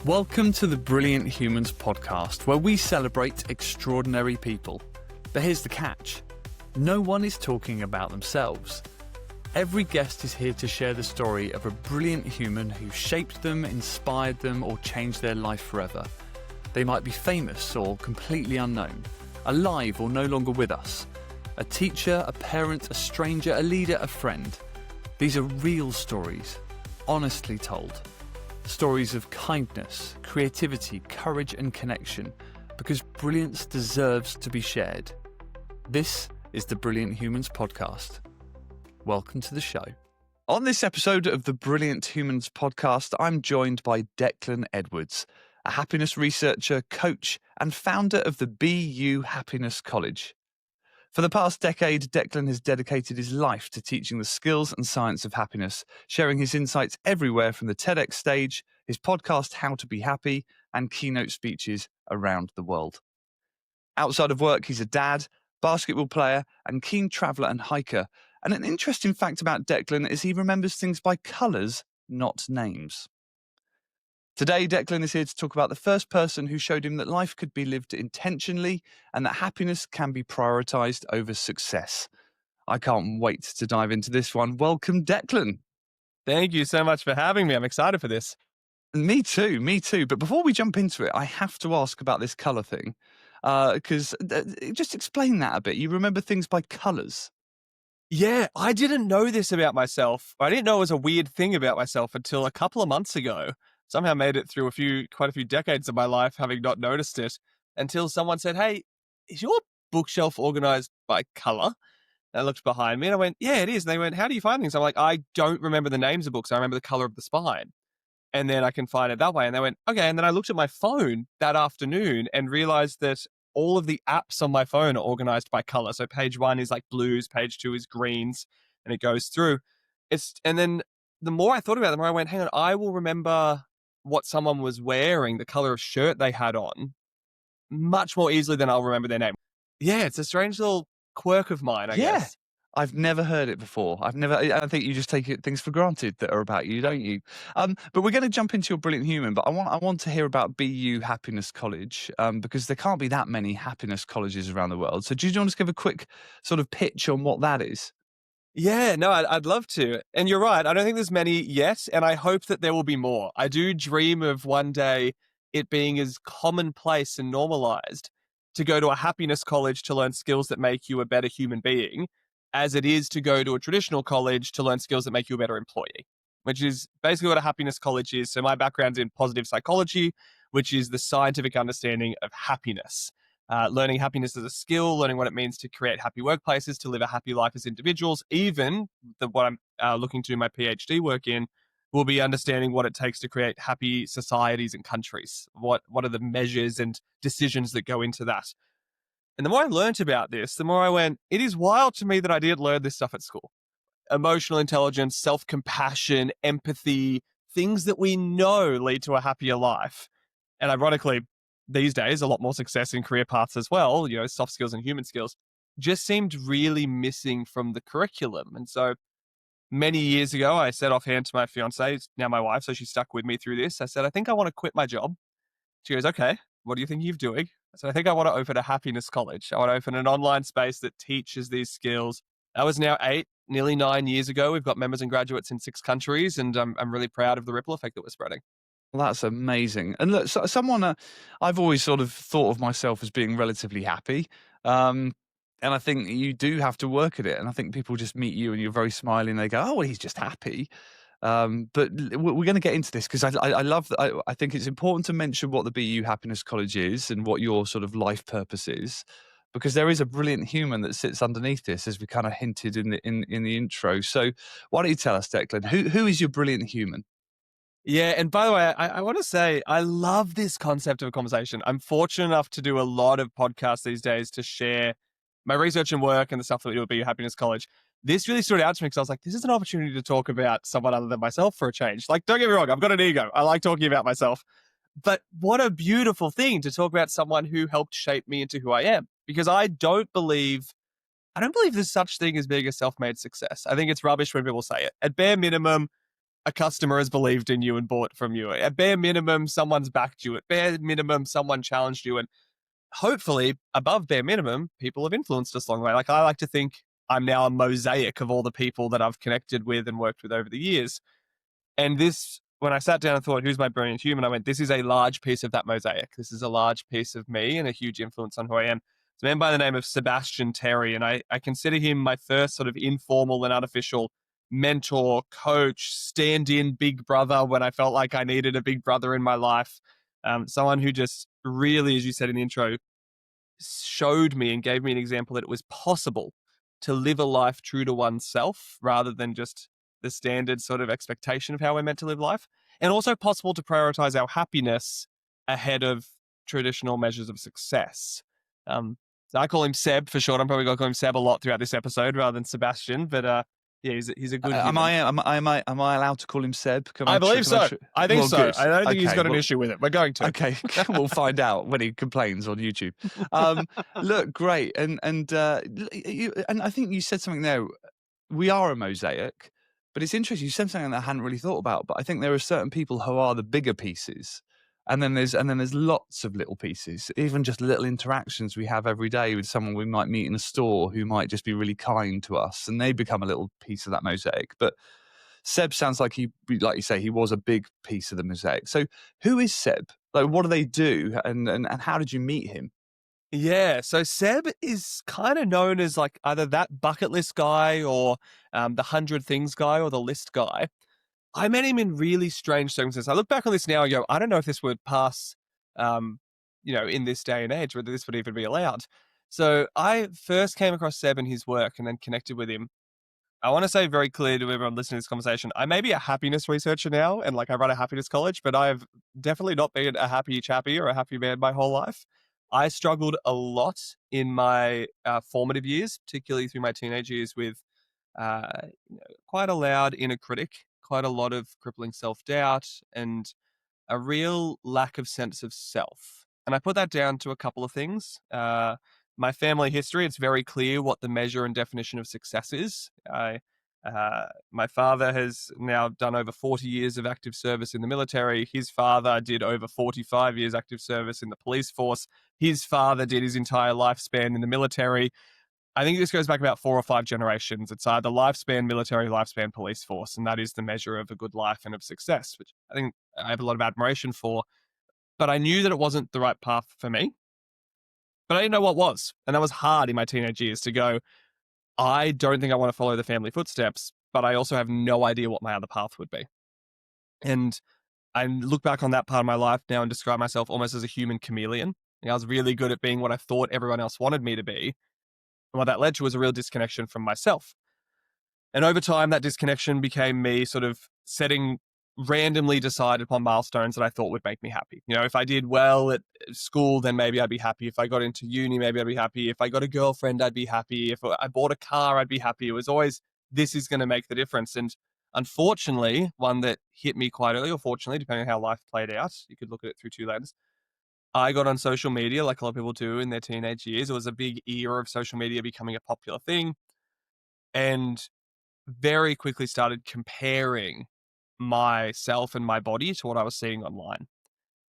Welcome to the Brilliant Humans podcast, where we celebrate extraordinary people. But here's the catch. No one is talking about themselves. Every guest is here to share the story of a brilliant human who shaped them, inspired them, or changed their life forever. They might be famous or completely unknown, alive or no longer with us. A teacher, a parent, a stranger, a leader, a friend. These are real stories, honestly told. Stories of kindness, creativity, courage and connection, because brilliance deserves to be shared. This is the Brilliant Humans podcast. Welcome to the show. On this episode of the Brilliant Humans podcast, I'm joined by Declan Edwards, a happiness researcher, coach, and founder of the BU Happiness College. For the past decade, Declan has dedicated his life to teaching the skills and science of happiness, sharing his insights everywhere from the TEDx stage, his podcast How to Be Happy, and keynote speeches around the world. Outside of work, he's a dad, basketball player, and keen traveller and hiker. And an interesting fact about Declan is he remembers things by colours, not names. Today, Declan is here to talk about the first person who showed him that life could be lived intentionally and that happiness can be prioritised over success. I can't wait to dive into this one. Welcome, Declan. Thank you so much for having me. I'm excited for this. Me too. But before we jump into it, I have to ask about this colour thing, because just explain that a bit. You remember things by colours. Yeah, I didn't know this about myself. I didn't know it was a weird thing about myself until a couple of months ago. Somehow made it through quite a few decades of my life having not noticed it until someone said, "Hey, is your bookshelf organized by color?" And I looked behind me and I went, "Yeah, it is." And they went, "How do you find things?" I'm like, "I don't remember the names of books. I remember the color of the spine. And then I can find it that way." And they went, "Okay." And then I looked at my phone that afternoon and realized that all of the apps on my phone are organized by color. So page 1 is like blues, page 2 is greens, and it goes through. And then the more I thought about it, the more I went, hang on, I will remember what someone was wearing, the color of shirt they had on, much more easily than I'll remember their name. Yeah, it's a strange little quirk of mine, I guess. I've never heard it before. I think you just take things for granted that are about you, don't you? But we're going to jump into your brilliant human, but I want to hear about BU Happiness College, because there can't be that many happiness colleges around the world. So do you want to give a quick sort of pitch on what that is? Yeah, no, I'd love to. And you're right. I don't think there's many yet, and I hope that there will be more. I do dream of one day it being as commonplace and normalized to go to a happiness college to learn skills that make you a better human being as it is to go to a traditional college to learn skills that make you a better employee, which is basically what a happiness college is. So my background's in positive psychology, which is the scientific understanding of happiness. Learning happiness as a skill, learning what it means to create happy workplaces, to live a happy life as individuals, even what I'm looking to do my PhD work in, will be understanding what it takes to create happy societies and countries. What are the measures and decisions that go into that? And the more I learned about this, the more I went, it is wild to me that I didn't learn this stuff at school. Emotional intelligence, self-compassion, empathy, things that we know lead to a happier life. And ironically, these days, a lot more success in career paths as well, soft skills and human skills, just seemed really missing from the curriculum. And so many years ago, I said offhand to my fiance, now my wife, so she stuck with me through this. I said, I think I want to quit my job. She goes, "Okay, what do you think you're doing?" I said, "I think I want to open a happiness college. I want to open an online space that teaches these skills." That was now 8, nearly 9 years ago. We've got members and graduates in 6 countries, and I'm really proud of the ripple effect that we're spreading. Well, that's amazing. And look, I've always sort of thought of myself as being relatively happy. And I think you do have to work at it. And I think people just meet you and you're very smiling. And they go, "Oh, well, he's just happy." But we're going to get into this because I love that. I think it's important to mention what the BU Happiness College is and what your sort of life purpose is, because there is a brilliant human that sits underneath this, as we kind of hinted in the intro. So why don't you tell us, Declan, who is your brilliant human? Yeah, and by the way, I want to say I love this concept of a conversation. I'm fortunate enough to do a lot of podcasts these days to share my research and work and the stuff that we do at BU Happiness College. This really stood out to me because I was like, this is an opportunity to talk about someone other than myself for a change. Like, don't get me wrong, I've got an ego. I like talking about myself. But what a beautiful thing to talk about someone who helped shape me into who I am. Because I don't believe there's such thing as being a self-made success. I think it's rubbish when people say it. At bare minimum, a customer has believed in you and bought from you. At bare minimum, someone's backed you. At bare minimum, someone challenged you. And hopefully, above bare minimum, people have influenced us along the way. Like, I like to think I'm now a mosaic of all the people that I've connected with and worked with over the years. And this, when I sat down and thought, who's my brilliant human? I went, this is a large piece of that mosaic. This is a large piece of me and a huge influence on who I am. It's a man by the name of Sebastian Terry. And I consider him my first sort of informal and unofficial mentor, coach, stand-in big brother when I felt like I needed a big brother in my life. Someone who just really, as you said in the intro, showed me and gave me an example that it was possible to live a life true to oneself rather than just the standard sort of expectation of how we're meant to live life, and also possible to prioritize our happiness ahead of traditional measures of success. So I call him Seb for short. I'm probably going to call him Seb a lot throughout this episode rather than Sebastian, but yeah, he's a good human. Am I allowed to call him Seb? I believe so. I think so. Good. I don't think he's got an issue with it. We're going to. Okay, we'll find out when he complains on YouTube. Look, great, and I think you said something there. We are a mosaic, but it's interesting. You said something that I hadn't really thought about. But I think there are certain people who are the bigger pieces, and then there's lots of little pieces. Even just little interactions we have every day with someone we might meet in a store who might just be really kind to us, and they become a little piece of that mosaic. But Seb sounds like like you say, he was a big piece of the mosaic. So who is Seb? Like, what do they do? And how did you meet him? Yeah, so Seb is kind of known as like either that bucket list guy or the 100 things guy or the list guy. I met him in really strange circumstances. I look back on this now and go, I don't know if this would pass, in this day and age, whether this would even be allowed. So I first came across Seb and his work and then connected with him. I want to say very clear to everyone listening to this conversation, I may be a happiness researcher now and like I run a happiness college, but I've definitely not been a happy chappy or a happy man my whole life. I struggled a lot in my formative years, particularly through my teenage years with quite a loud inner critic, quite a lot of crippling self-doubt and a real lack of sense of self. And I put that down to a couple of things. My family history, it's very clear what the measure and definition of success is. My father has now done over 40 years of active service in the military. His father did over 45 years active service in the police force. His father did his entire lifespan in the military. I think this goes back about 4 or 5 generations. It's either lifespan military, lifespan police force, and that is the measure of a good life and of success, which I think I have a lot of admiration for. But I knew that it wasn't the right path for me. But I didn't know what was. And that was hard in my teenage years to go, I don't think I want to follow the family footsteps, but I also have no idea what my other path would be. And I look back on that part of my life now and describe myself almost as a human chameleon. I was really good at being what I thought everyone else wanted me to be. And what that led to was a real disconnection from myself. And over time, that disconnection became me sort of randomly decided upon milestones that I thought would make me happy. If I did well at school, then maybe I'd be happy. If I got into uni, maybe I'd be happy. If I got a girlfriend, I'd be happy. If I bought a car, I'd be happy. It was always, this is going to make the difference. And unfortunately, one that hit me quite early, or fortunately, depending on how life played out, you could look at it through 2 lenses. I got on social media like a lot of people do in their teenage years. It was a big era of social media becoming a popular thing. And very quickly started comparing myself and my body to what I was seeing online.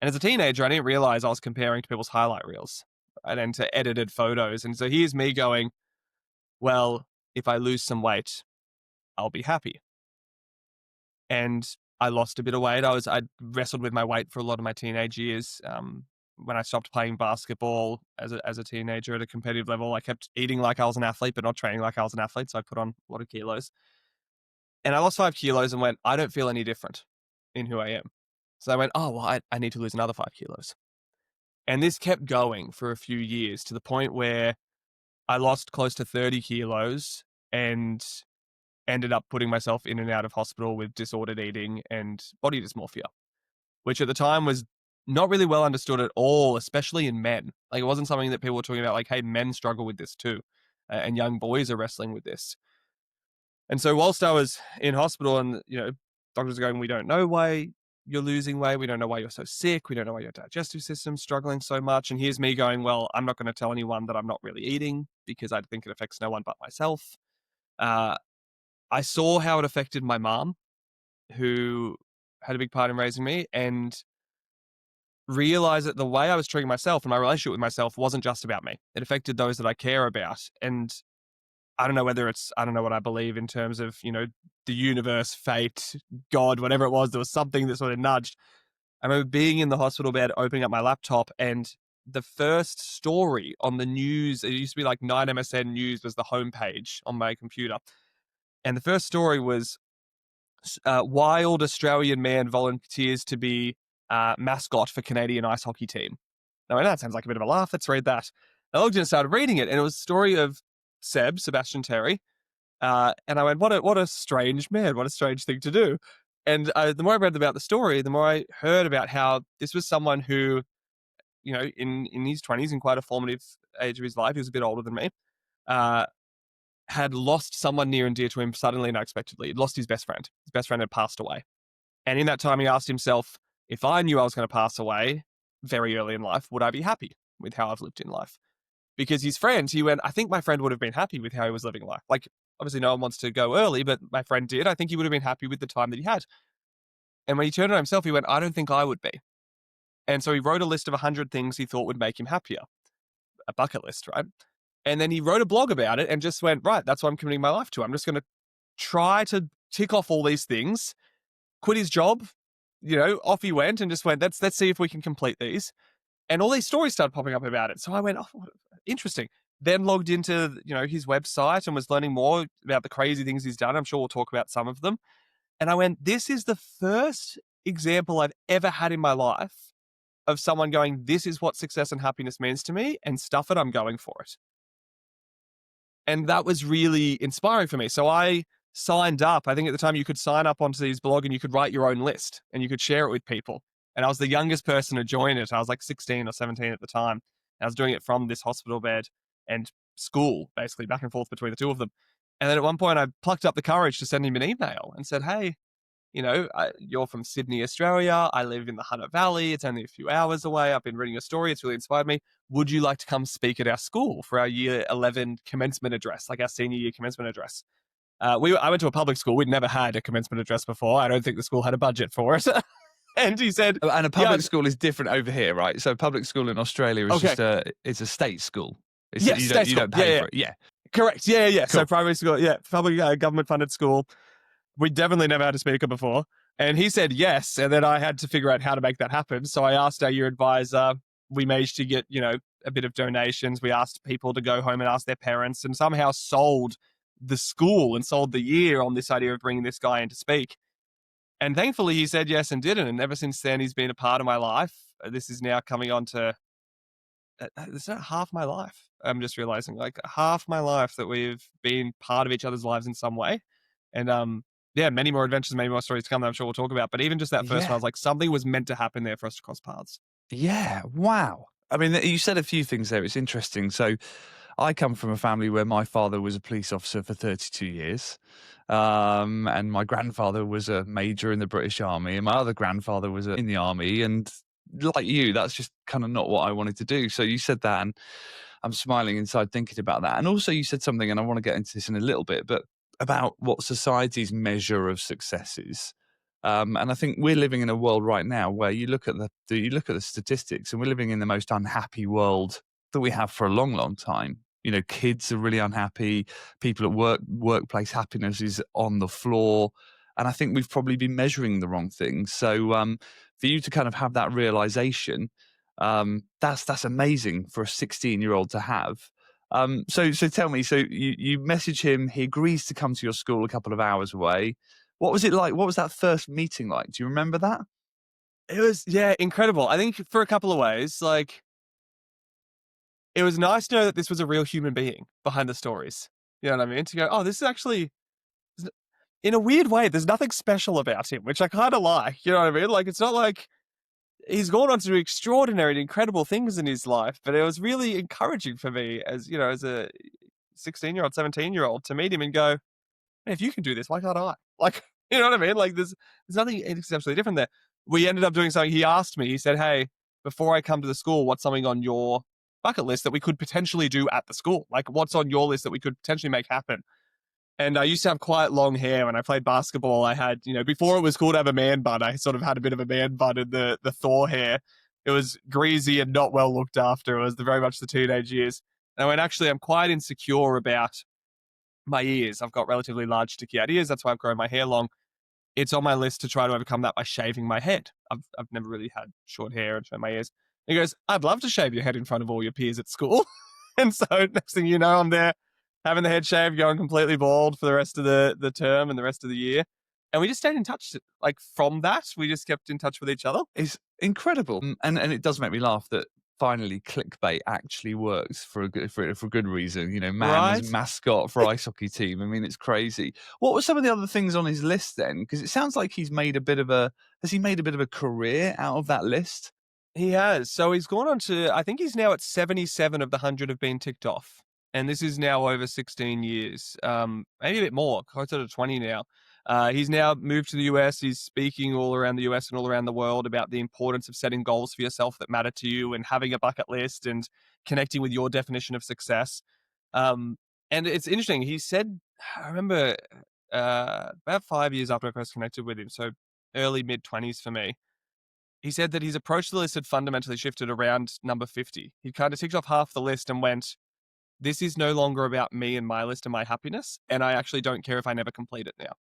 And as a teenager, I didn't realize I was comparing to people's highlight reels and then to edited photos. And so here's me going, well, if I lose some weight, I'll be happy. And I lost a bit of weight. I wrestled with my weight for a lot of my teenage years. When I stopped playing basketball as a teenager at a competitive level, I kept eating like I was an athlete, but not training like I was an athlete. So I put on a lot of kilos. And I lost 5 kilos and went, I don't feel any different in who I am. So I went, oh, well, I need to lose another 5 kilos. And this kept going for a few years to the point where I lost close to 30 kilos and ended up putting myself in and out of hospital with disordered eating and body dysmorphia, which at the time was not really well understood at all, especially in men. Like, it wasn't something that people were talking about, like, hey, men struggle with this too. And young boys are wrestling with this. And so whilst I was in hospital and, doctors are going, we don't know why you're losing weight. We don't know why you're so sick. We don't know why your digestive system's struggling so much. And here's me going, well, I'm not going to tell anyone that I'm not really eating because I think it affects no one but myself. I saw how it affected my mom who had a big part in raising me, and realize that the way I was treating myself and my relationship with myself wasn't just about me. It affected those that I care about. And I don't know whether I don't know what I believe in terms of, the universe, fate, God, whatever it was. There was something that sort of nudged. I remember being in the hospital bed, opening up my laptop, and the first story on the news, it used to be like 9MSN News was the homepage on my computer. And the first story was wild Australian man volunteers to be mascot for Canadian ice hockey team. Now, that sounds like a bit of a laugh. Let's read that. I looked and started reading it, and it was a story of Sebastian Terry. And I went, what a strange man, what a strange thing to do. And the more I read about the story, the more I heard about how this was someone who, in his 20s, in quite a formative age of his life, he was a bit older than me, had lost someone near and dear to him suddenly and unexpectedly. He'd lost his best friend. His best friend had passed away. And in that time, he asked himself, if I knew I was going to pass away very early in life, would I be happy with how I've lived in life? Because his friend, he went, I think my friend would have been happy with how he was living life. Like, obviously no one wants to go early, but my friend did. I think he would have been happy with the time that he had. And when he turned on himself, he went, I don't think I would be. And so he wrote a list of 100 things he thought would make him happier. A bucket list, right? And then he wrote a blog about it and just went, right, that's what I'm committing my life to. I'm just going to try to tick off all these things, quit his job, off he went and just went, let's see if we can complete these. And all these stories started popping up about it. So I went, oh, interesting. Then logged into, his website and was learning more about the crazy things he's done. I'm sure we'll talk about some of them. And I went, this is the first example I've ever had in my life of someone going, this is what success and happiness means to me, and stuff it, I'm going for it. And that was really inspiring for me. So I signed up. I think at the time you could sign up onto his blog and you could write your own list and you could share it with people. And I was the youngest person to join it. I was like 16 or 17 at the time. And I was doing it from this hospital bed and school, basically back and forth between the two of them. And then at one point I plucked up the courage to send him an email and said, hey, you're from Sydney, Australia. I live in the Hunter Valley. It's only a few hours away. I've been reading your story. It's really inspired me. Would you like to come speak at our school for our year 11 commencement address, like our senior year commencement address? I went to a public school. We'd never had a commencement address before. I don't think the school had a budget for it. And he said... And a public school is different over here, right? So public school in Australia is it's a state school. Yes, you don't pay for it. Yeah. Correct. Yeah. Cool. So primary school, public government-funded school. We definitely never had a speaker before. And he said yes, and then I had to figure out how to make that happen. So I asked our year advisor. We managed to get, a bit of donations. We asked people to go home and ask their parents, and somehow sold the school and sold the year on this idea of bringing this guy in to speak. And thankfully he said yes and did it. And ever since then, he's been a part of my life. This is now coming on to, it's not half my life. I'm just realizing, like, half my life that we've been part of each other's lives in some way. And many more adventures, many more stories to come that I'm sure we'll talk about. But even just that first one, I was like, something was meant to happen there for us to cross paths. Yeah. Wow. I mean, you said a few things there. It's interesting. So I come from a family where my father was a police officer for 32 years. And my grandfather was a major in the British Army. And my other grandfather was in the army. And like you, that's just kind of not what I wanted to do. So you said that, and I'm smiling inside thinking about that. And also you said something, and I want to get into this in a little bit, but about what society's measure of success is. And I think we're living in a world right now where you look at the statistics, and we're living in the most unhappy world that we have for a long, long time. Kids are really unhappy. People at workplace happiness is on the floor. And I think we've probably been measuring the wrong things. So for you to kind of have that realization, that's amazing for a 16-year-old to have. So tell me, so you message him, he agrees to come to your school a couple of hours away. What was it like? What was that first meeting like? Do you remember that? It was, incredible. I think for a couple of ways, like, it was nice to know that this was a real human being behind the stories. You know what I mean? To go, oh, this is actually, in a weird way, there's nothing special about him, which I kind of like. You know what I mean? Like, it's not like he's gone on to do extraordinary and incredible things in his life, but it was really encouraging for me as a 16-year-old, 17-year-old to meet him and go, hey, if you can do this, why can't I? Like, you know what I mean? Like, there's nothing exceptionally different there. We ended up doing something. He asked me, he said, hey, before I come to the school, what's something on your bucket list that we could potentially do at the school? Like, what's on your list that we could potentially make happen? And I used to have quite long hair when I played basketball. I had, before it was cool to have a man bun, I sort of had a bit of a man bun in the Thor hair. It was greasy and not well looked after. It was very much the teenage years. And I went, actually, I'm quite insecure about my ears. I've got relatively large, sticky out ears. That's why I've grown my hair long. It's on my list to try to overcome that by shaving my head. I've never really had short hair and shown my ears. And he goes, I'd love to shave your head in front of all your peers at school. And so next thing you know, I'm there having the head shaved, going completely bald for the rest of the term and the rest of the year. And we just stayed in touch. Like from that, we just kept in touch with each other. It's incredible. And it does make me laugh that finally clickbait actually works for a good reason. Man Right? as mascot for ice hockey team. I mean, it's crazy. What were some of the other things on his list then? Because it sounds like has he made a bit of a career out of that list? He has. So he's gone on to, I think he's now at 77 of the 100 have been ticked off. And this is now over 16 years, maybe a bit more, closer to 20 now. He's now moved to the US. He's speaking all around the US and all around the world about the importance of setting goals for yourself that matter to you and having a bucket list and connecting with your definition of success. And it's interesting. He said, I remember about 5 years after I first connected with him, so early mid 20s for me, he said that his approach to the list had fundamentally shifted around number 50. He kind of ticked off half the list and went, this is no longer about me and my list and my happiness, and I actually don't care if I never complete it now.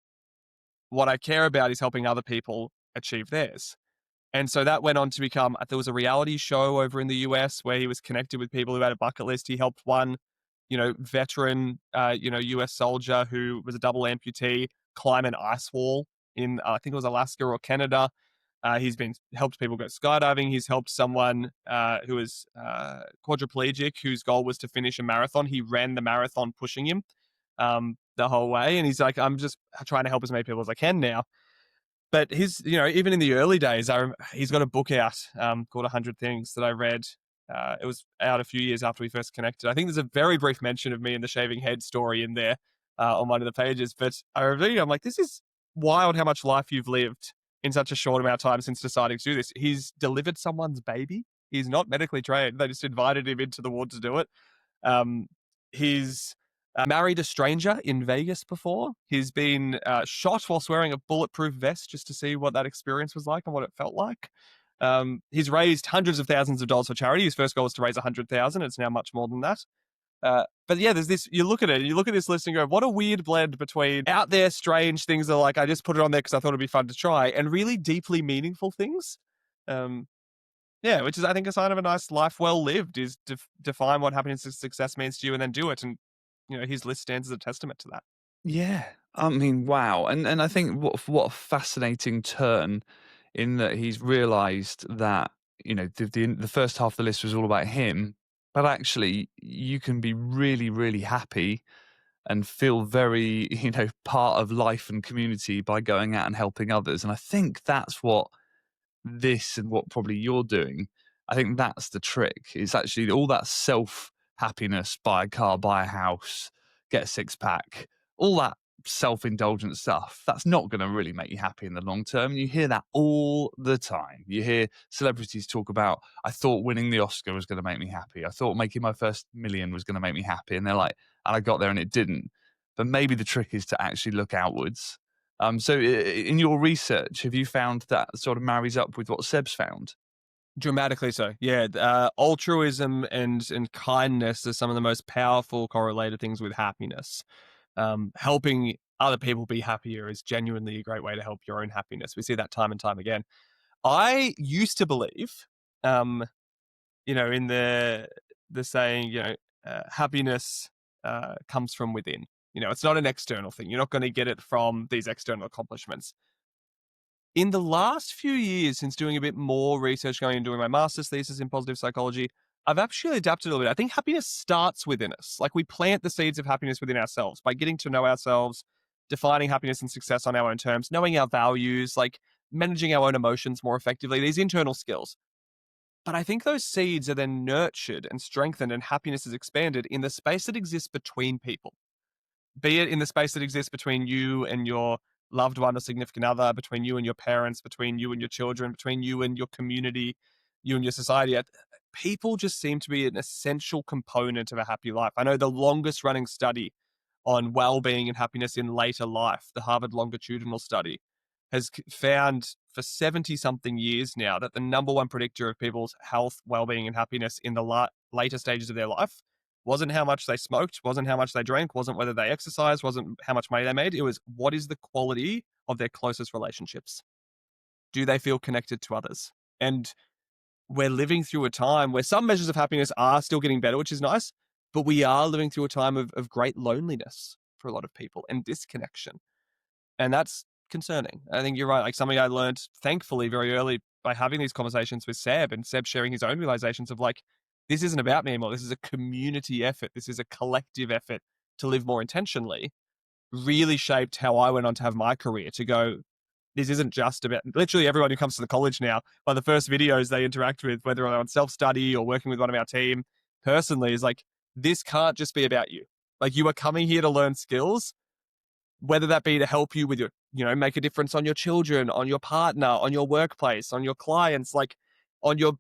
What I care about is helping other people achieve theirs. And so that went on to become, there was a reality show over in the US where he was connected with people who had a bucket list. He helped one, veteran, US soldier who was a double amputee climb an ice wall in, I think it was Alaska or Canada. He's helped people go skydiving. He's helped someone who was quadriplegic, whose goal was to finish a marathon. He ran the marathon pushing him the whole way. And he's like, I'm just trying to help as many people as I can now. But even in the early days, he's got a book out called 100 Things that I read. It was out a few years after we first connected. I think there's a very brief mention of me and the shaving head story in there on one of the pages. But I'm like, this is wild how much life you've lived in such a short amount of time since deciding to do this. He's delivered someone's baby. He's not medically trained. They just invited him into the ward to do it. He's married a stranger in Vegas before. He's been shot whilst wearing a bulletproof vest just to see what that experience was like and what it felt like. He's raised hundreds of thousands of dollars for charity. His first goal was to raise 100,000. It's now much more than that. But yeah, there's this, you look at it, you look at this list and go, what a weird blend between out there strange things that are like, I just put it on there because I thought it'd be fun to try, and really deeply meaningful things. Which is, I think, a sign of a nice life well lived, is define what happiness and success means to you and then do it. And, his list stands as a testament to that. Yeah. I mean, wow. And I think what a fascinating turn in that he's realized that, the first half of the list was all about him, but actually you can be really, really happy and feel very, part of life and community by going out and helping others. And I think that's what this and what probably you're doing, I think that's the trick. It's actually all that self-happiness, buy a car, buy a house, get a six-pack, all that self-indulgent stuff, that's not going to really make you happy in the long term. You hear that all the time. You hear celebrities talk about, I thought winning the Oscar was going to make me happy. I thought making my first million was going to make me happy. And they're like, and I got there and it didn't. But maybe the trick is to actually look outwards. So in your research, have you found that sort of marries up with what Seb's found? Dramatically so. Yeah. Altruism and kindness are some of the most powerful correlated things with happiness. Helping other people be happier is genuinely a great way to help your own happiness. We see that time and time again. I used to believe, in the saying, happiness comes from within. It's not an external thing. You're not going to get it from these external accomplishments. In the last few years, since doing a bit more research, going and doing my master's thesis in positive psychology, I've actually adapted a little bit. I think happiness starts within us. Like, we plant the seeds of happiness within ourselves by getting to know ourselves, defining happiness and success on our own terms, knowing our values, like managing our own emotions more effectively, these internal skills. But I think those seeds are then nurtured and strengthened, and happiness is expanded in the space that exists between people. Be it in the space that exists between you and your loved one or significant other, between you and your parents, between you and your children, between you and your community, you and your society. People just seem to be an essential component of a happy life. I know the longest running study on well-being and happiness in later life, the Harvard longitudinal study, has found for 70-something years now that the number one predictor of people's health, well-being, and happiness in the later stages of their life wasn't how much they smoked, wasn't how much they drank, wasn't whether they exercised, wasn't how much money they made. It was what is the quality of their closest relationships? Do they feel connected to others? And we're living through a time where some measures of happiness are still getting better, which is nice, but we are living through a time of great loneliness for a lot of people and disconnection. And that's concerning. I think you're right. Like something I learned, thankfully, very early by having these conversations with Seb, and Seb sharing his own realizations of like, this isn't about me anymore. This is a community effort. This is a collective effort to live more intentionally, really shaped how I went on to have my career, to go, this isn't just about literally everyone who comes to the college now. By the first videos they interact with, whether they're on self-study or working with one of our team personally, is like, this can't just be about you. Like, you are coming here to learn skills, whether that be to help you with your, make a difference on your children, on your partner, on your workplace, on your clients, like on your,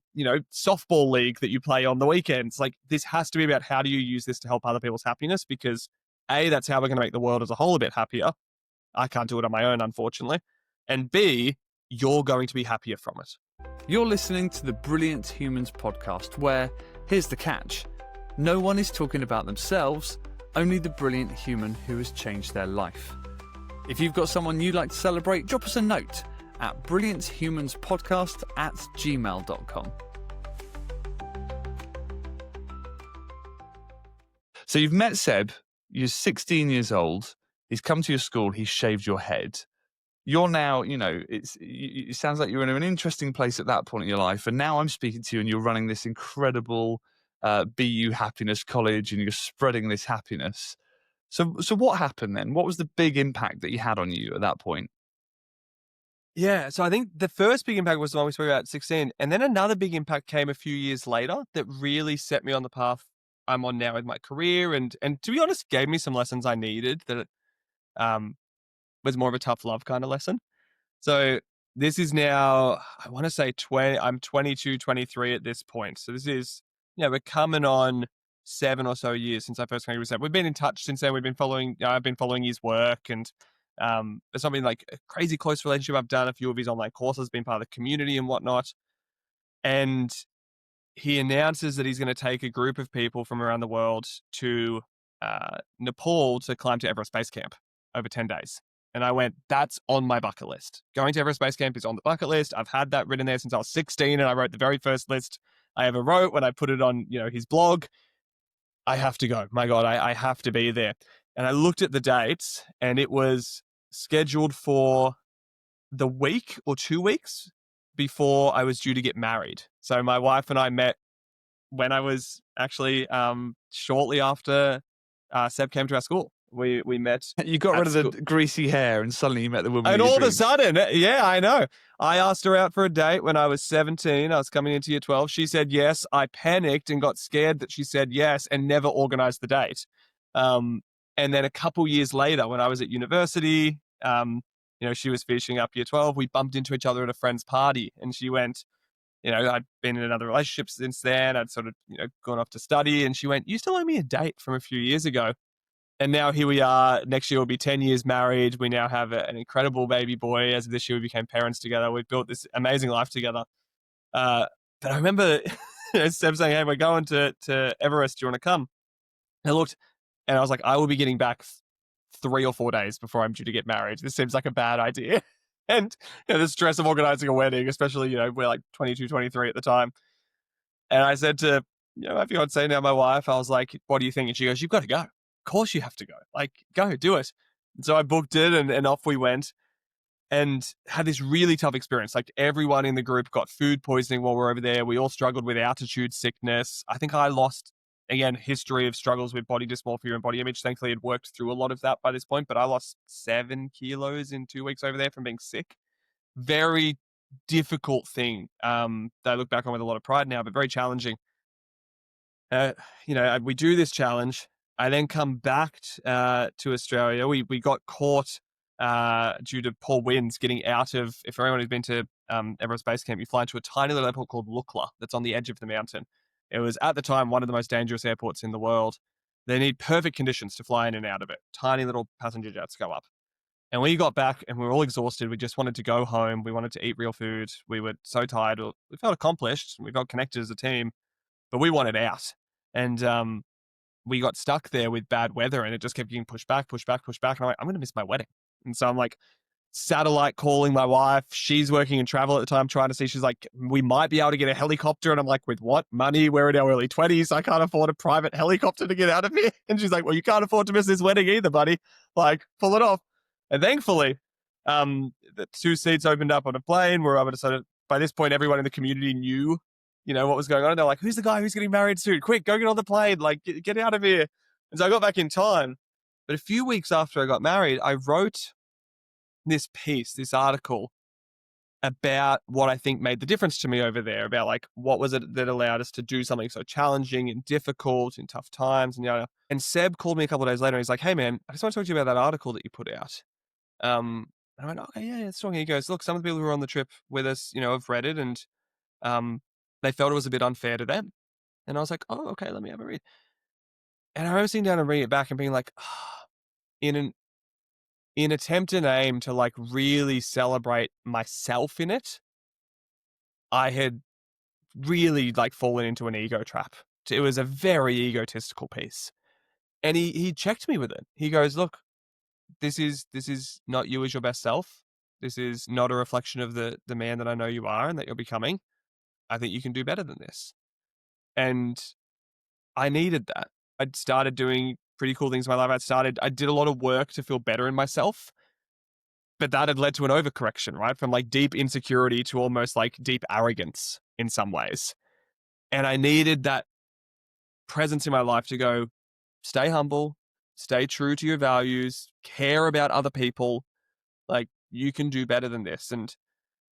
softball league that you play on the weekends. Like, this has to be about how do you use this to help other people's happiness, because A, that's how we're going to make the world as a whole a bit happier. I can't do it on my own, unfortunately. And B, you're going to be happier from it. You're listening to the Brilliant Humans podcast, where, here's the catch, no one is talking about themselves, only the brilliant human who has changed their life. If you've got someone you'd like to celebrate, drop us a note at brillianthumanspodcast@gmail.com. So you've met Seb, you're 16 years old, he's come to your school, he's shaved your head. You're now, it sounds like you're in an interesting place at that point in your life. And now I'm speaking to you and you're running this incredible BU Happiness College and you're spreading this happiness. So what happened then? What was the big impact that you had on you at that point? Yeah, so I think the first big impact was the one we spoke about at 16. And then another big impact came a few years later that really set me on the path I'm on now with my career. And to be honest, gave me some lessons I needed that was more of a tough love kind of lesson. So this is now, I want to say I'm 22, 23 at this point. So this is, we're coming on 7 or so years since I first came to Seb. We've been in touch since then. We've been following, I've been following his work, and there's something like a crazy close relationship. I've done a few of his online courses, been part of the community and whatnot. And he announces that he's going to take a group of people from around the world to Nepal to climb to Everest Base Camp over 10 days. And I went, that's on my bucket list. Going to Everest Base Camp is on the bucket list. I've had that written there since I was 16, and I wrote the very first list I ever wrote when I put it on, his blog. I have to go. My God, I have to be there. And I looked at the dates, and it was scheduled for the week or 2 weeks before I was due to get married. So my wife and I met when I was actually shortly after Seb came to our school. We met. You got rid of the greasy hair and suddenly you met the woman. And all of a sudden, yeah, I know. I asked her out for a date when I was 17. I was coming into year 12. She said yes. I panicked and got scared that she said yes and never organized the date. And then a couple years later, when I was at university, she was finishing up year 12. We bumped into each other at a friend's party, and she went, I'd been in another relationship since then. I'd sort of, gone off to study, and she went, you still owe me a date from a few years ago. And now here we are. Next year we'll be 10 years married. We now have an incredible baby boy. As of this year, we became parents together. We've built this amazing life together. But I remember Seb saying, hey, we're going to Everest. Do you want to come? And I looked, and I was like, I will be getting back 3 or 4 days before I'm due to get married. This seems like a bad idea. And the stress of organizing a wedding, especially, we're like 22, 23 at the time. And I said to, my fiance, now my wife, I was like, what do you think? And she goes, you've got to go. Of course you have to go. Like, go, do it. And so I booked it, and off we went, and had this really tough experience. Like, everyone in the group got food poisoning while we were over there. We all struggled with altitude sickness. I think I lost, again, history of struggles with body dysmorphia and body image. Thankfully, I'd worked through a lot of that by this point, but I lost 7 kilos in 2 weeks over there from being sick. Very difficult thing that I look back on with a lot of pride now, but very challenging. We do this challenge. I then come back to Australia. We got caught due to poor winds getting out of, if anyone who's been to Everest Base Camp, you fly into a tiny little airport called Lukla that's on the edge of the mountain. It was, at the time, one of the most dangerous airports in the world. They need perfect conditions to fly in and out of it. Tiny little passenger jets go up. And we got back and we were all exhausted. We just wanted to go home. We wanted to eat real food. We were so tired. We felt accomplished. We felt connected as a team, but we wanted out. And we got stuck there with bad weather and it just kept getting pushed back, pushed back, pushed back. And I'm like, I'm going to miss my wedding. And so I'm like, satellite calling my wife. She's working in travel at the time, trying to see. She's like, we might be able to get a helicopter. And I'm like, with what money? We're in our early 20s. I can't afford a private helicopter to get out of here. And she's like, well, you can't afford to miss this wedding either, buddy. Like, pull it off. And thankfully, the 2 seats opened up on a plane. We're able to sort of, by this point, everyone in the community knew, what was going on. And they're like, who's the guy who's getting married soon? Quick, go get on the plane. Like, get out of here. And so I got back in time. But a few weeks after I got married, I wrote this piece, this article about what I think made the difference to me over there, about like, what was it that allowed us to do something so challenging and difficult in tough times. And Seb called me a couple of days later and he's like, hey man, I just want to talk to you about that article that you put out. And I went, okay, yeah, it's strong. He goes, look, some of the people who were on the trip with us, have read it and they felt it was a bit unfair to them. And I was like, oh, okay, let me have a read. And I remember sitting down and reading it back and being like, in attempt and aim to like really celebrate myself in it, I had really like fallen into an ego trap. It was a very egotistical piece. And he checked me with it. He goes, look, this is not you as your best self. This is not a reflection of the man that I know you are and that you're becoming. I think you can do better than this. And I needed that. I'd started doing pretty cool things in my life. I did a lot of work to feel better in myself. But that had led to an overcorrection, right? From like deep insecurity to almost like deep arrogance in some ways. And I needed that presence in my life to go, stay humble, stay true to your values, care about other people. Like, you can do better than this. And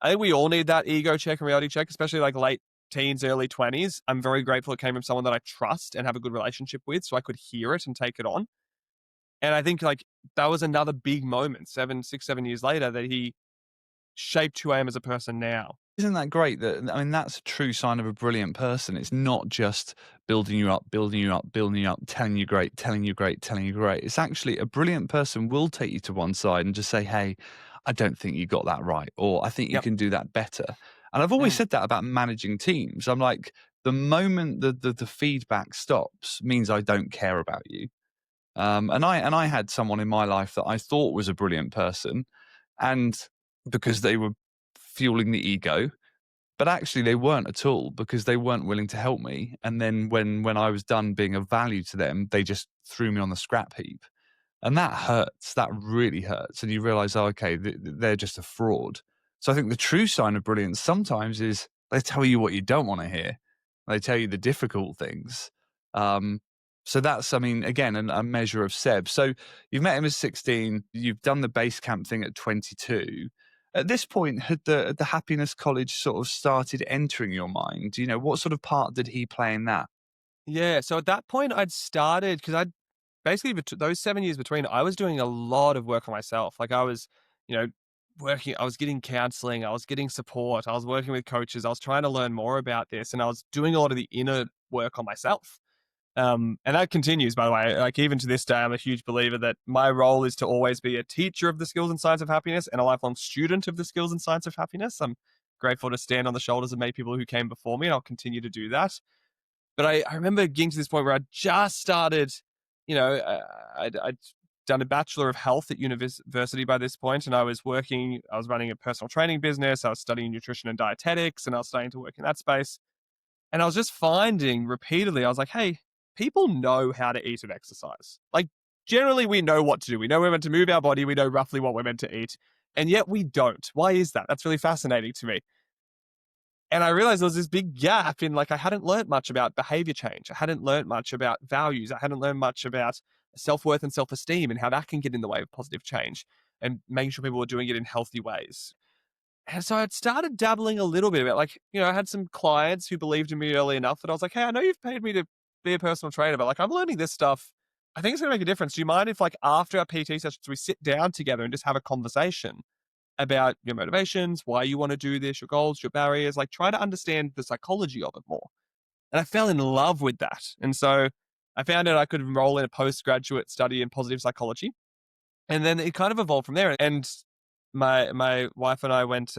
I think we all need that ego check and reality check, especially like late teens, early 20s. I'm very grateful it came from someone that I trust and have a good relationship with so I could hear it and take it on. And I think like that was another big moment 7 years later that he shaped who I am as a person now. Isn't that great? That's a true sign of a brilliant person. It's not just building you up, building you up, building you up, telling you great, telling you great, telling you great. It's actually a brilliant person will take you to one side and just say, hey, I don't think you got that right. Or I think you can do that better. And I've always said that about managing teams. I'm like, the moment the feedback stops means I don't care about you. And I had someone in my life that I thought was a brilliant person, and because they were fueling the ego, but actually they weren't at all, because they weren't willing to help me. And then when I was done being of value to them, they just threw me on the scrap heap. And that hurts. That really hurts. And you realize, oh, okay, they're just a fraud. So I think the true sign of brilliance sometimes is they tell you what you don't want to hear. They tell you the difficult things. So that's, again, a measure of Seb. So you've met him at 16. You've done the base camp thing at 22. At this point, had the Happiness College sort of started entering your mind? What sort of part did he play in that? Yeah. So at that point, I'd started, because I'd basically, those 7 years between, I was doing a lot of work on myself. Like I was, working, I was getting counseling, I was getting support, I was working with coaches, I was trying to learn more about this, and I was doing a lot of the inner work on myself. And that continues, by the way. Like even to this day, I'm a huge believer that my role is to always be a teacher of the skills and science of happiness and a lifelong student of the skills and science of happiness. I'm grateful to stand on the shoulders of many people who came before me, and I'll continue to do that. But I remember getting to this point where I just started, I'd done a Bachelor of Health at university by this point, and I was running a personal training business. I was studying nutrition and dietetics, and I was starting to work in that space. And I was just finding repeatedly, I was like, hey, people know how to eat and exercise. Like, generally, we know what to do. We know we're meant to move our body. We know roughly what we're meant to eat. And yet we don't. Why is that? That's really fascinating to me. And I realized there was this big gap in, like, I hadn't learned much about behavior change. I hadn't learned much about values. I hadn't learned much about self-worth and self-esteem and how that can get in the way of positive change and making sure people were doing it in healthy ways. And so I'd started dabbling a little bit about, like, I had some clients who believed in me early enough that I was like, hey, I know you've paid me to be a personal trainer, but like, I'm learning this stuff. I think it's going to make a difference. Do you mind if, like, after our PT sessions, we sit down together and just have a conversation about your motivations, why you want to do this, your goals, your barriers, like try to understand the psychology of it more. And I fell in love with that. And so I found out I could enroll in a postgraduate study in positive psychology. And then it kind of evolved from there. And my wife and I went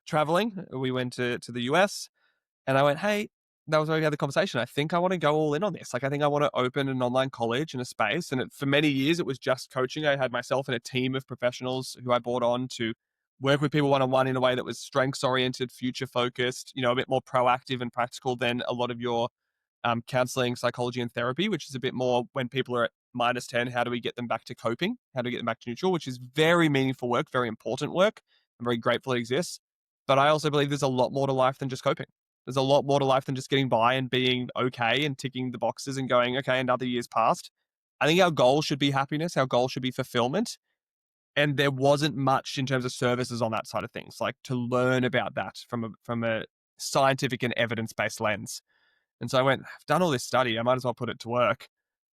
traveling. We went to the US, and I went, hey, that was when we had the conversation. I think I want to go all in on this. Like, I think I want to open an online college in a space. And for many years, it was just coaching. I had myself and a team of professionals who I brought on to work with people one-on-one in a way that was strengths oriented, future focused, a bit more proactive and practical than a lot of your counseling, psychology, and therapy, which is a bit more when people are at -10, how do we get them back to coping? How do we get them back to neutral? Which is very meaningful work, very important work. I'm very grateful it exists. But I also believe there's a lot more to life than just coping. There's a lot more to life than just getting by and being okay and ticking the boxes and going, okay, another year's passed. I think our goal should be happiness. Our goal should be fulfillment. And there wasn't much in terms of services on that side of things, like to learn about that from a scientific and evidence-based lens. And so I went, I've done all this study. I might as well put it to work.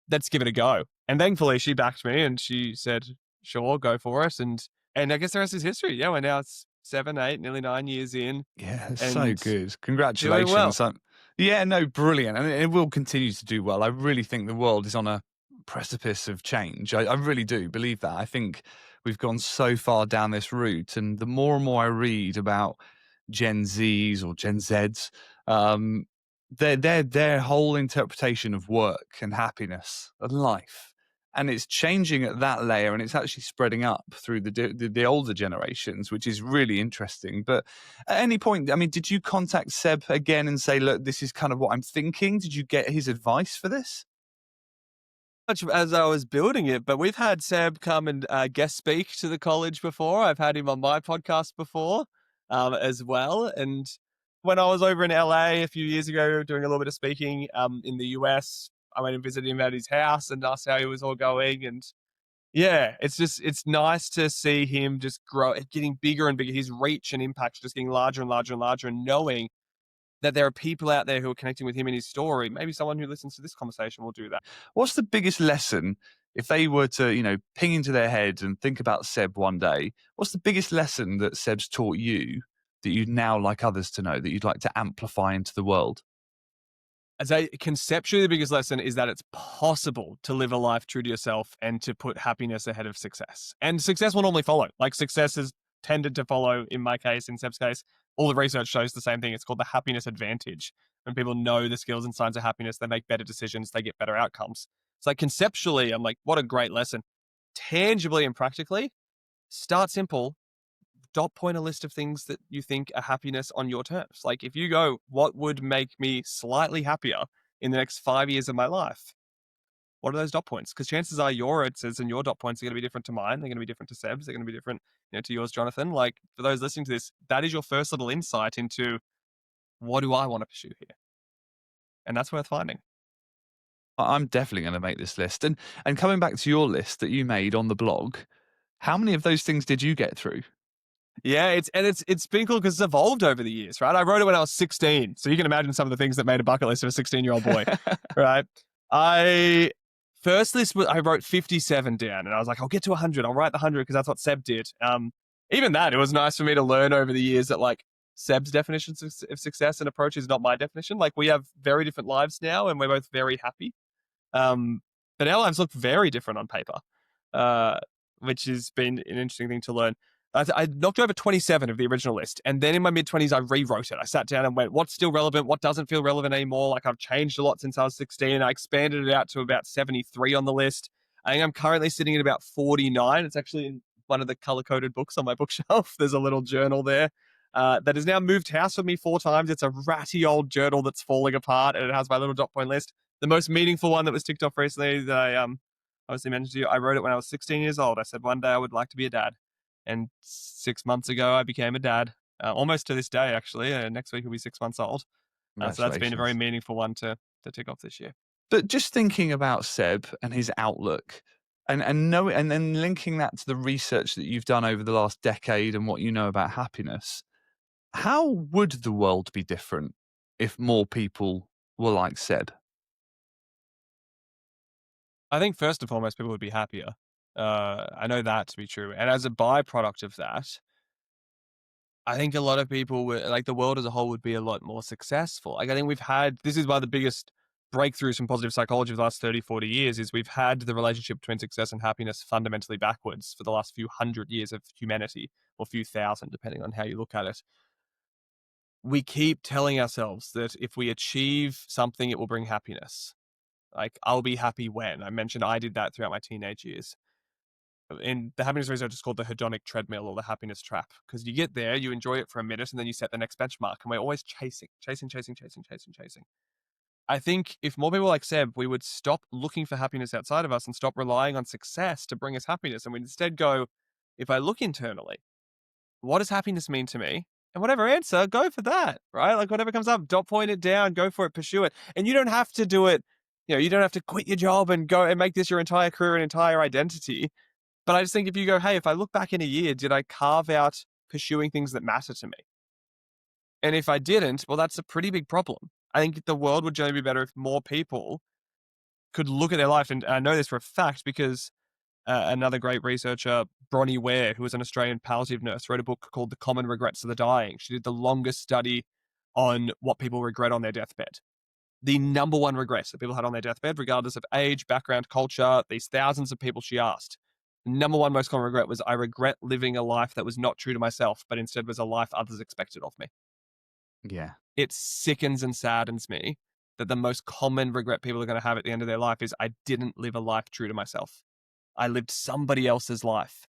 Let's give it a go. And thankfully, she backed me and she said, sure, go for it. And I guess the rest is history. Yeah, we're now 7, 8, nearly 9 years in. Yeah, it's so And good. doing well. Congratulations. Yeah, no, brilliant. And it will continue to do well. I really think the world is on a precipice of change. I really do believe that. I think we've gone so far down this route. And the more and more I read about Gen Zs or Gen Zs, their whole interpretation of work and happiness and life. And it's changing at that layer, and it's actually spreading up through the older generations, which is really interesting. But at any point, I mean, did you contact Seb again and say, look, this is kind of what I'm thinking? Did you get his advice for this? Much as I was building it, but we've had Seb come and guest speak to the college before. I've had him on my podcast before as well. And when I was over in LA a few years ago doing a little bit of speaking in the US, I went and visited him at his house and asked how he was all going. And yeah, it's nice to see him just grow, getting bigger and bigger. His reach and impact just getting larger and larger and larger, and knowing that there are people out there who are connecting with him in his story. Maybe someone who listens to this conversation will do that. What's the biggest lesson if they were to, ping into their head and think about Seb one day? What's the biggest lesson that Seb's taught you that you'd now like others to know, that you'd like to amplify into the world? I'd say conceptually, the biggest lesson is that it's possible to live a life true to yourself and to put happiness ahead of success. And success will normally follow. Like, success has tended to follow, in my case, in Seb's case. All the research shows the same thing. It's called the happiness advantage. When people know the skills and signs of happiness, they make better decisions, they get better outcomes. It's like, conceptually, I'm like, what a great lesson. Tangibly and practically, start simple. Dot point a list of things that you think are happiness on your terms. Like, if you go, what would make me slightly happier in the next 5 years of my life? What are those dot points? Because chances are your answers and your dot points are going to be different to mine. They're going to be different to Seb's. They're going to be different, to yours, Jonathan. Like, for those listening to this, that is your first little insight into, what do I want to pursue here? And that's worth finding. I'm definitely going to make this list. And coming back to your list that you made on the blog, how many of those things did you get through? Yeah, it's been cool because it's evolved over the years, right? I wrote it when I was 16, so you can imagine some of the things that made a bucket list of a 16-year-old boy, right? First list, I wrote 57 down, and I was like, I'll get to 100. I'll write the 100 because that's what Seb did. Even that, it was nice for me to learn over the years that, like, Seb's definition of success and approach is not my definition. Like, we have very different lives now, and we're both very happy. But our lives look very different on paper, which has been an interesting thing to learn. I knocked over 27 of the original list. And then in my mid-20s, I rewrote it. I sat down and went, what's still relevant? What doesn't feel relevant anymore? Like, I've changed a lot since I was 16. I expanded it out to about 73 on the list. I think I'm currently sitting at about 49. It's actually in one of the color-coded books on my bookshelf. There's a little journal there that has now moved house with me 4 times. It's a ratty old journal that's falling apart, and it has my little dot point list. The most meaningful one that was ticked off recently that I obviously mentioned to you, I wrote it when I was 16 years old. I said, one day I would like to be a dad. And 6 months ago, I became a dad, almost to this day, actually. Next week will be 6 months old. So that's been a very meaningful one to tick off this year. But just thinking about Seb and his outlook, and then linking that to the research that you've done over the last decade and what you know about happiness, how would the world be different if more people were like Seb? I think first and foremost, people would be happier. I know that to be true. And as a byproduct of that, I think a lot of people would, like, the world as a whole would be a lot more successful. Like, I think this is one of the biggest breakthroughs from positive psychology of the last 30, 40 years is we've had the relationship between success and happiness fundamentally backwards for the last few hundred years of humanity, or few thousand, depending on how you look at it. We keep telling ourselves that if we achieve something, it will bring happiness. Like, I'll be happy when. I mentioned I did that throughout my teenage years. In the happiness research, it's called the hedonic treadmill or the happiness trap, because you get there, you enjoy it for a minute, and then you set the next benchmark. And we're always chasing. I think if more people like Seb, we would stop looking for happiness outside of us and stop relying on success to bring us happiness. And we instead go, if I look internally, what does happiness mean to me? And whatever answer, go for that, right? Like, whatever comes up, don't point it down, go for it, pursue it. And you don't have to do it, you don't have to quit your job and go and make this your entire career and entire identity. But I just think if you go, hey, if I look back in a year, did I carve out pursuing things that matter to me? And if I didn't, well, that's a pretty big problem. I think the world would generally be better if more people could look at their life. And I know this for a fact because another great researcher, Bronnie Ware, who was an Australian palliative nurse, wrote a book called The Common Regrets of the Dying. She did the longest study on what people regret on their deathbed. The number one regret that people had on their deathbed, regardless of age, background, culture, these thousands of people she asked, the number one most common regret was, I regret living a life that was not true to myself, but instead was a life others expected of me. Yeah. It sickens and saddens me that the most common regret people are going to have at the end of their life is, I didn't live a life true to myself. I lived somebody else's life.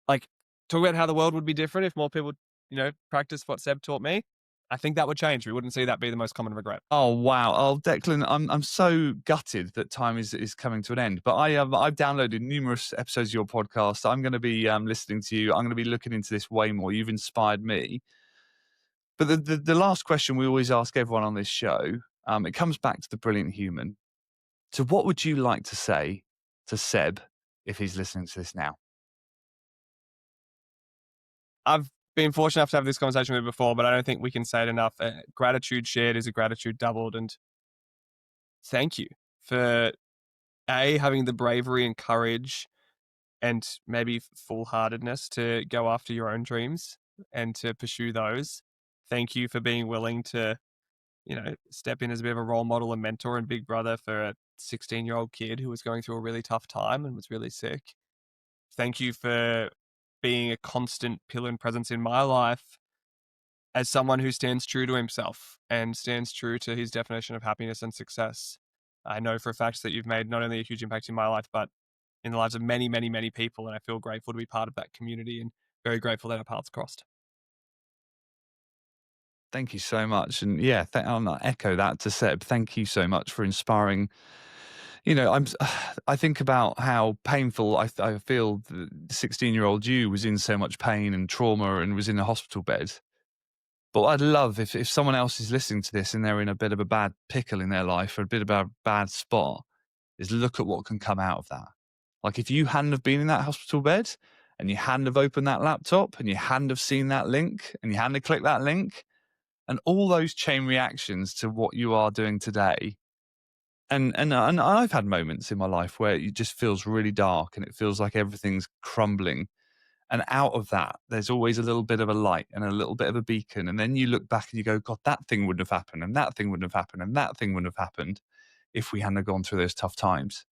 Like, talk about how the world would be different if more people, practice what Seb taught me. I think that would change. We wouldn't see that be the most common regret. Oh wow! Oh Declan, I'm so gutted that time is coming to an end. But I've downloaded numerous episodes of your podcast. I'm going to be listening to you. I'm going to be looking into this way more. You've inspired me. But the last question we always ask everyone on this show, it comes back to the brilliant human. So what would you like to say to Seb if he's listening to this now? I've been fortunate enough to have this conversation with him before, but I don't think we can say it enough. Gratitude shared is a gratitude doubled. And thank you for having the bravery and courage and maybe foolhardiness to go after your own dreams and to pursue those. Thank you for being willing to, step in as a bit of a role model and mentor and big brother for a 16-year-old kid who was going through a really tough time and was really sick. Thank you for being a constant pillar and presence in my life as someone who stands true to himself and stands true to his definition of happiness and success. I know for a fact that you've made not only a huge impact in my life, but in the lives of many, many, many people. And I feel grateful to be part of that community and very grateful that our paths crossed. Thank you so much. And yeah, I'll echo that to Seb. Thank you so much for inspiring. I think about how painful I feel the 16-year-old you was in so much pain and trauma and was in a hospital bed. But I'd love if someone else is listening to this and they're in a bit of a bad pickle in their life or a bit of a bad spot, is look at what can come out of that. Like if you hadn't have been in that hospital bed and you hadn't have opened that laptop and you hadn't have seen that link and you hadn't have clicked that link and all those chain reactions to what you are doing today. And I've had moments in my life where it just feels really dark and it feels like everything's crumbling. And out of that, there's always a little bit of a light and a little bit of a beacon. And then you look back and you go, God, that thing wouldn't have happened and that thing wouldn't have happened and that thing wouldn't have happened if we hadn't have gone through those tough times.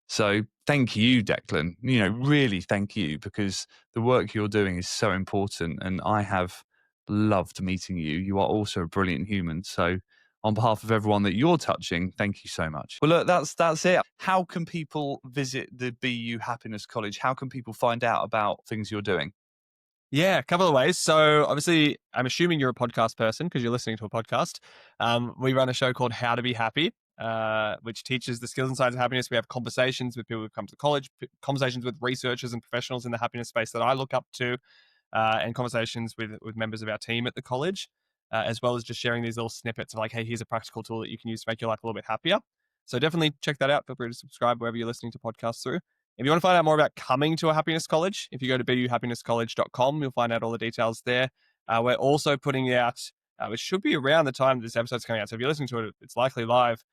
So thank you, Declan. Really thank you, because the work you're doing is so important. And I have loved meeting you. You are also a brilliant human. So on behalf of everyone that you're touching, thank you so much. Well, look, that's it. How can people visit the BU Happiness College? How can people find out about things you're doing? Yeah, a couple of ways. So obviously, I'm assuming you're a podcast person because you're listening to a podcast. We run a show called How to Be Happy, which teaches the skills and science of happiness. We have conversations with people who come to college, conversations with researchers and professionals in the happiness space that I look up to, and conversations with members of our team at the college, as well as just sharing these little snippets of like, hey, here's a practical tool that you can use to make your life a little bit happier. So definitely check that out. Feel free to subscribe wherever you're listening to podcasts through. If you want to find out more about coming to a happiness college, if you go to buhappinesscollege.com, you'll find out all the details there. We're also putting out, which should be around the time this episode's coming out, so if you're listening to it, it's likely live.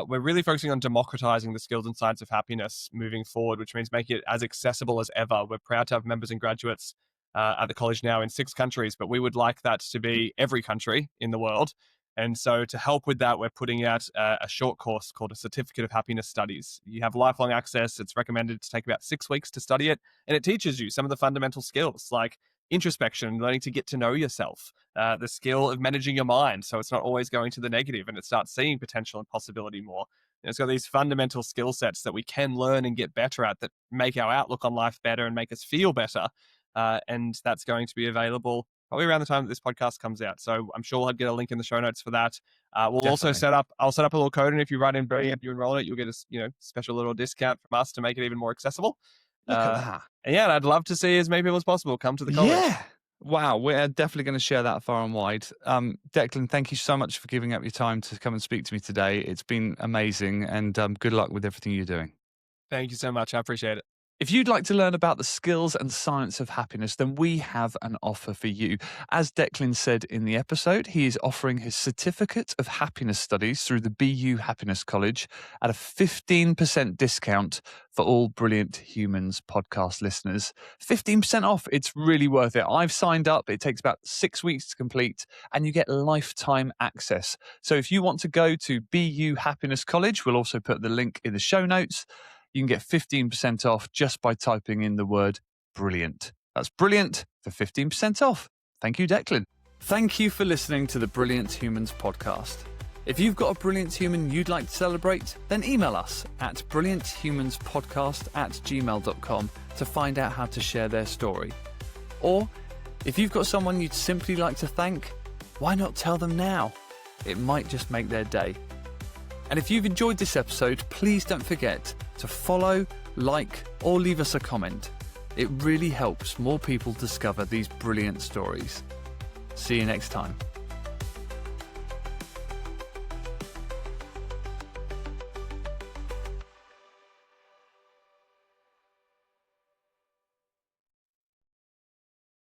We're really focusing on democratizing the skills and science of happiness moving forward, which means making it as accessible as ever. We're proud to have members and graduates at the college now in 6 countries, but we would like that to be every country in the world. And so to help with that, we're putting out a short course called a Certificate of Happiness Studies. You have lifelong access. It's recommended to take about 6 weeks to study it. And it teaches you some of the fundamental skills like introspection, learning to get to know yourself, the skill of managing your mind so it's not always going to the negative and it starts seeing potential and possibility more. And it's got these fundamental skill sets that we can learn and get better at that make our outlook on life better and make us feel better. And that's going to be available probably around the time that this podcast comes out. So I'm sure we'll get a link in the show notes for that. We'll also I'll set up a little code, and if you write in Brilliant, you enroll in it, you'll get a special little discount from us to make it even more accessible. Look at that. And yeah, I'd love to see as many people as possible come to the college. Yeah. Wow, we're definitely going to share that far and wide. Declan, thank you so much for giving up your time to come and speak to me today. It's been amazing, and good luck with everything you're doing. Thank you so much. I appreciate it. If you'd like to learn about the skills and science of happiness, then we have an offer for you. As Declan said in the episode, he is offering his Certificate of Happiness Studies through the BU Happiness College at a 15% discount for all Brilliant Humans podcast listeners. 15% off. It's really worth it. I've signed up. It takes about 6 weeks to complete, and you get lifetime access. So if you want to go to BU Happiness College, we'll also put the link in the show notes. You can get 15% off just by typing in the word brilliant. That's brilliant for 15% off. Thank you, Declan. Thank you for listening to the Brilliant Humans podcast. If you've got a brilliant human you'd like to celebrate, then email us at brillianthumanspodcast@gmail.com to find out how to share their story. Or if you've got someone you'd simply like to thank, why not tell them now? It might just make their day. And if you've enjoyed this episode, please don't forget to follow, like, or leave us a comment. It really helps more people discover these brilliant stories. See you next time.